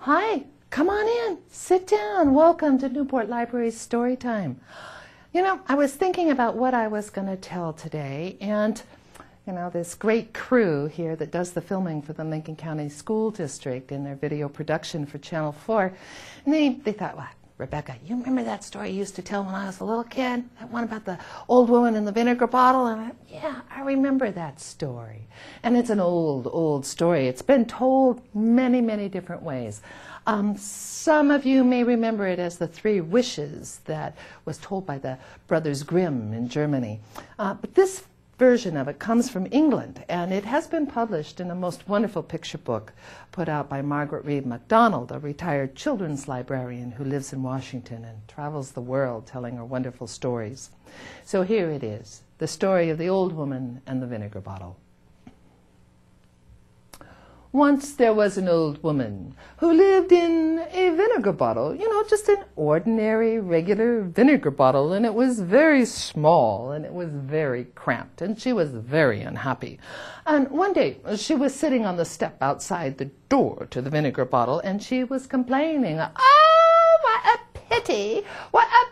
Hi, come on in, sit down. Welcome to Newport Library's Story Time. I was thinking about what I was going to tell today, and this great crew here that does the filming for the Lincoln County School District in their video production for Channel 4, and they thought, well, Rebecca, you remember that story you used to tell when I was a little kid? That one about the old woman in the vinegar bottle? And yeah, I remember that story. And it's an old story. It's been told many, many different ways. Some of you may remember it as the Three Wishes that was told by the Brothers Grimm in Germany. But this version of it comes from England, and it has been published in a most wonderful picture book put out by Margaret Reed MacDonald, a retired children's librarian who lives in Washington and travels the world telling her wonderful stories. So here it is, the story of the old woman and the vinegar bottle. Once there was an old woman who lived in a vinegar bottle, just an ordinary, regular vinegar bottle, and it was very small, and it was very cramped, and she was very unhappy. And one day, she was sitting on the step outside the door to the vinegar bottle, and she was complaining, "Oh, what a pity! What a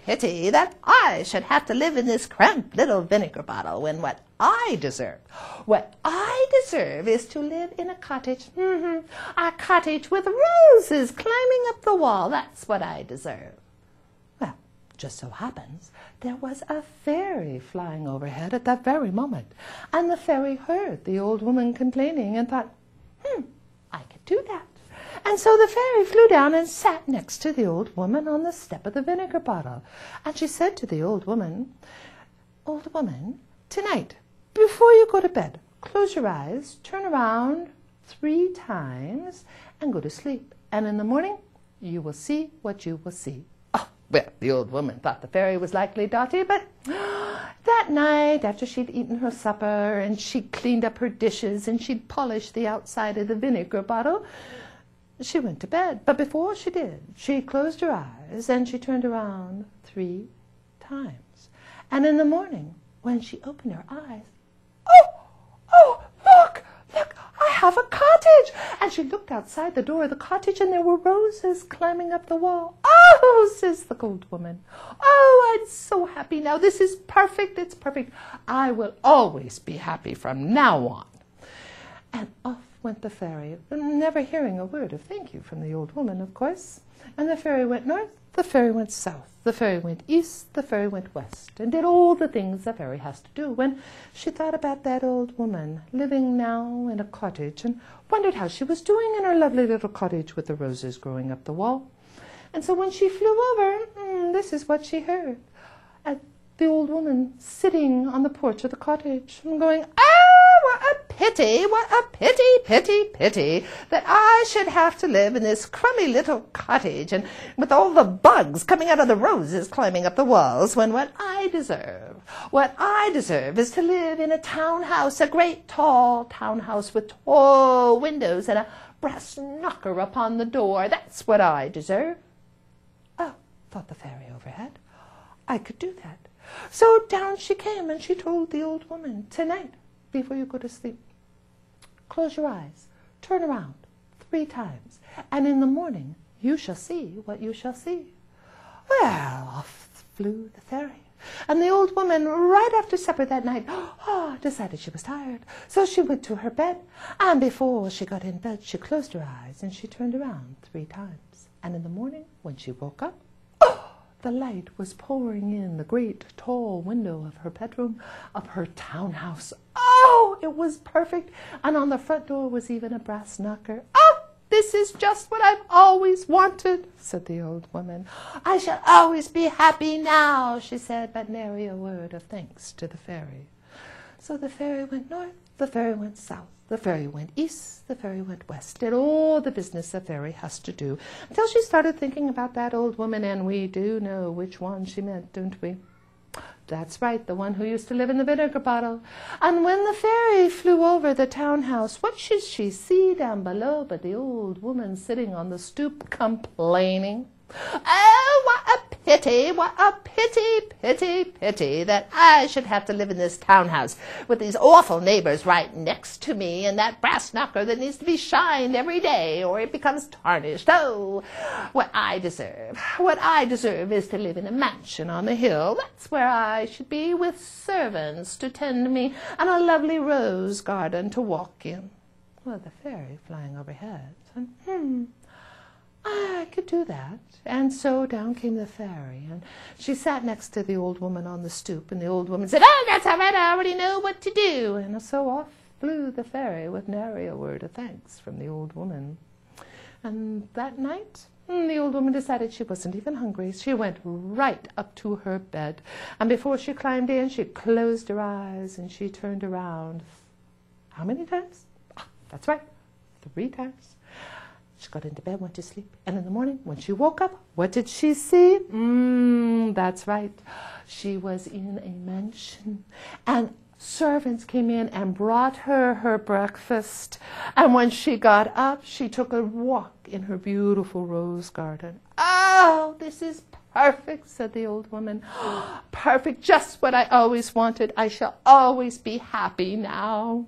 pity that I should have to live in this cramped little vinegar bottle when what I deserve is to live in a cottage, a cottage with roses climbing up the wall. That's what I deserve." Well, just so happens there was a fairy flying overhead at that very moment, and the fairy heard the old woman complaining and thought, I could do that. And so the fairy flew down and sat next to the old woman on the step of the vinegar bottle. And she said to the old woman, "Old woman, tonight, before you go to bed, close your eyes, turn around 3 times, and go to sleep. And in the morning, you will see what you will see." Oh, well, the old woman thought the fairy was likely dotty, but that night, after she'd eaten her supper, and she'd cleaned up her dishes, and she'd polished the outside of the vinegar bottle, she went to bed. But before she did, she closed her eyes, and she turned around 3 times. And in the morning, when she opened her eyes, look, I have a cottage. And she looked outside the door of the cottage, and there were roses climbing up the wall. "Oh," says the old woman, "oh, I'm so happy now. This is perfect. It's perfect. I will always be happy from now on." And off went the fairy, never hearing a word of thank you from the old woman, of course. And the fairy went north, the fairy went south, the fairy went east, the fairy went west, and did all the things a fairy has to do when she thought about that old woman living now in a cottage and wondered how she was doing in her lovely little cottage with the roses growing up the wall. And so when she flew over, this is what she heard. The old woman sitting on the porch of the cottage and going, what a pity that I should have to live in this crummy little cottage and with all the bugs coming out of the roses climbing up the walls when what I deserve is to live in a townhouse, a great tall townhouse with tall windows and a brass knocker upon the door. That's what I deserve." Oh, thought the fairy overhead, I could do that. So down she came, and she told the old woman, "Tonight, before you go to sleep, close your eyes, turn around 3 times, and in the morning you shall see what you shall see." Well, off flew the fairy. And the old woman, right after supper that night, decided she was tired. So she went to her bed, and before she got in bed, she closed her eyes, and she turned around 3 times. And in the morning, when she woke up, the light was pouring in the great tall window of her bedroom, of her townhouse. Oh, it was perfect. And on the front door was even a brass knocker. "Oh, this is just what I've always wanted," said the old woman. "I shall always be happy now," she said, but nary a word of thanks to the fairy. So the fairy went north, the fairy went south, the fairy went east, the fairy went west, did all the business a fairy has to do, until she started thinking about that old woman, and we do know which one she meant, don't we? That's right, the one who used to live in the vinegar bottle. And when the fairy flew over the townhouse, what should she see down below but the old woman sitting on the stoop complaining? "Oh, what a pity, what a pity, pity, pity that I should have to live in this townhouse with these awful neighbors right next to me and that brass knocker that needs to be shined every day or it becomes tarnished. Oh, what I deserve is to live in a mansion on the hill. That's where I should be, with servants to tend me and a lovely rose garden to walk in. Well, the fairy flying overhead said, I could do that. And so down came the fairy, and she sat next to the old woman on the stoop, and the old woman said, oh, that's all right, I already know what to do. And so off flew the fairy with nary a word of thanks from the old woman. And that night, the old woman decided she wasn't even hungry. She went right up to her bed, and before she climbed in, she closed her eyes, and she turned around. How many times? Ah, that's right, 3 times. She got into bed, went to sleep, and in the morning, when she woke up, what did she see? That's right. She was in a mansion, and servants came in and brought her her breakfast. And when she got up, she took a walk in her beautiful rose garden. Oh, this is perfect, said the old woman. Perfect, just what I always wanted. I shall always be happy now.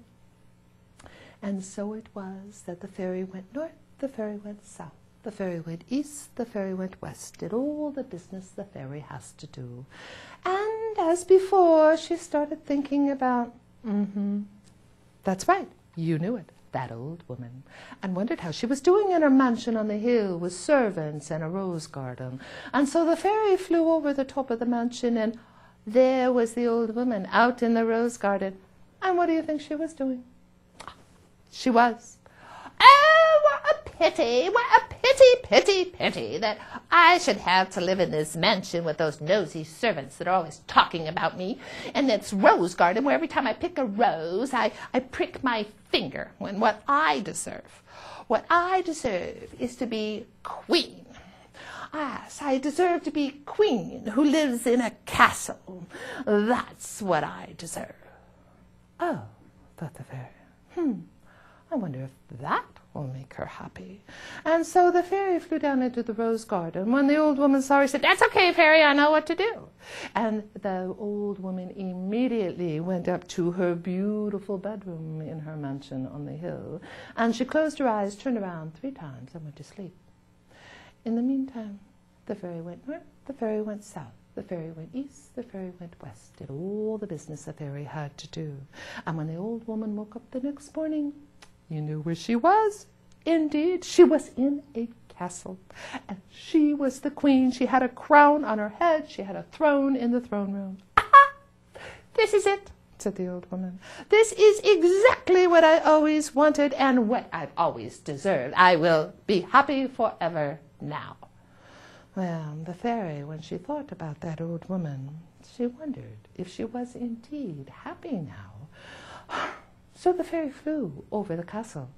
And so it was that the fairy went north. The fairy went south, the fairy went east, the fairy went west, did all the business the fairy has to do. And as before, she started thinking about, that's right, you knew it, that old woman, and wondered how she was doing in her mansion on the hill with servants and a rose garden. And so the fairy flew over the top of the mansion, and there was the old woman out in the rose garden. And what do you think she was doing? She was, pity, what a pity, pity, pity that I should have to live in this mansion with those nosy servants that are always talking about me, and this rose garden where every time I pick a rose, I prick my finger, when what I deserve is to be queen. Yes, I deserve to be queen who lives in a castle. That's what I deserve. Oh, thought the fairy. I wonder if that will make her happy. And so the fairy flew down into the rose garden. When the old woman saw her, she said, that's okay, fairy, I know what to do. And the old woman immediately went up to her beautiful bedroom in her mansion on the hill. And she closed her eyes, turned around 3 times, and went to sleep. In the meantime, the fairy went north, the fairy went south. The fairy went east, the fairy went west, did all the business the fairy had to do. And when the old woman woke up the next morning, you knew where she was. Indeed, she was in a castle, and she was the queen. She had a crown on her head. She had a throne in the throne room. Aha! This is it, said the old woman. This is exactly what I always wanted and what I've always deserved. I will be happy forever now. Well, the fairy, when she thought about that old woman, she wondered if she was indeed happy now. So the fairy flew over the castle,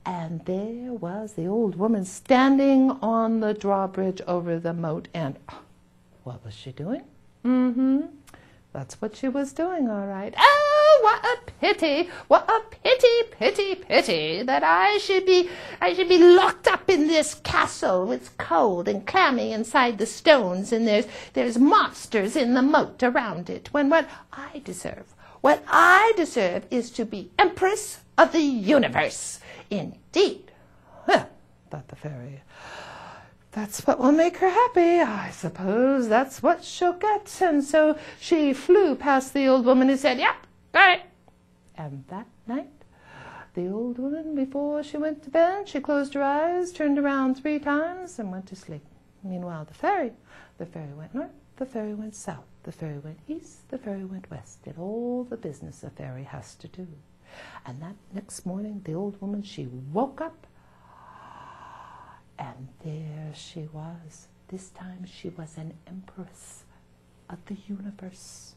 and there was the old woman standing on the drawbridge over the moat, and what was she doing? That's what she was doing, all right. Oh, what a pity, pity that I should be locked up in this castle. It's cold and clammy inside the stones, and there's monsters in the moat around it, when what I deserve is to be Empress of the Universe. Indeed. Well, thought the fairy, that's what will make her happy. I suppose that's what she'll get. And so she flew past the old woman and said, yep, got it. And that night, the old woman, before she went to bed, she closed her eyes, turned around 3 times, and went to sleep. Meanwhile, the fairy went north, the fairy went south, the fairy went east, the fairy went west, did all the business a fairy has to do. And that next morning, the old woman, she woke up, and there she was. This time she was an empress of the universe.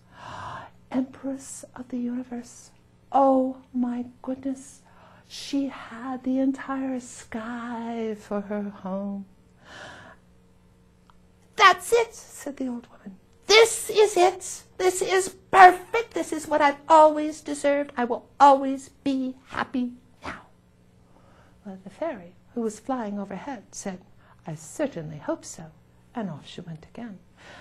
Empress of the universe. Oh my goodness. She had the entire sky for her home. That's it, said the old woman. This is it. This is perfect. This is what I've always deserved. I will always be happy now. Well, the fairy, who was flying overhead, said, I certainly hope so. And off she went again.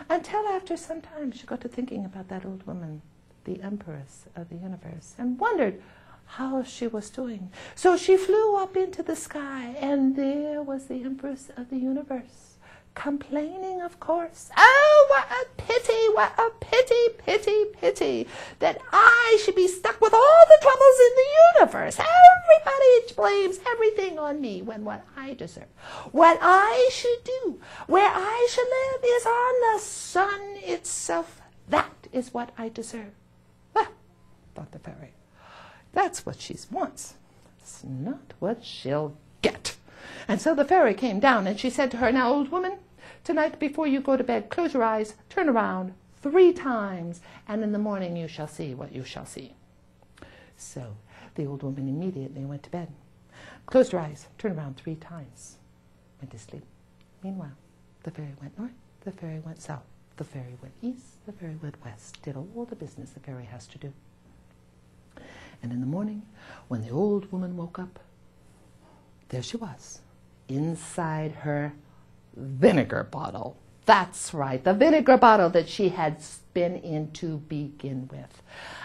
until after some time she got to thinking about that old woman, the Empress of the universe, and wondered how she was doing. So she flew up into the sky, and there was the Empress of the universe, complaining, of course. Oh, what a pity, that I should be stuck with all the troubles in the universe. Everybody blames everything on me, when what I deserve, what I should do, where I should live is on the sun itself. That is what I deserve. Ah, thought the fairy. That's what she wants. It's not what she'll get. And so the fairy came down, and she said to her, now, old woman, tonight before you go to bed, close your eyes, turn around 3 times, and in the morning you shall see what you shall see. So the old woman immediately went to bed, closed her eyes, turned around 3 times, went to sleep. Meanwhile, the fairy went north, the fairy went south, the fairy went east, the fairy went west, did all the business the fairy has to do. And in the morning, when the old woman woke up, there she was, inside her vinegar bottle. That's right, the vinegar bottle that she had been in to begin with.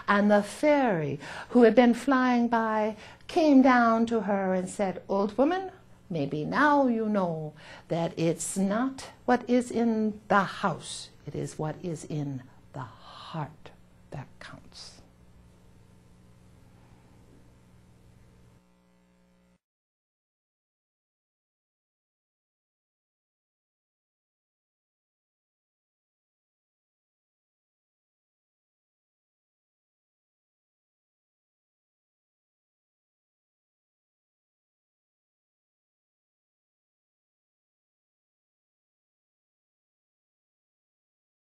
And the fairy, who had been flying by, came down to her and said, old woman, maybe now you know that it's not what is in the house, it is what is in the heart that counts.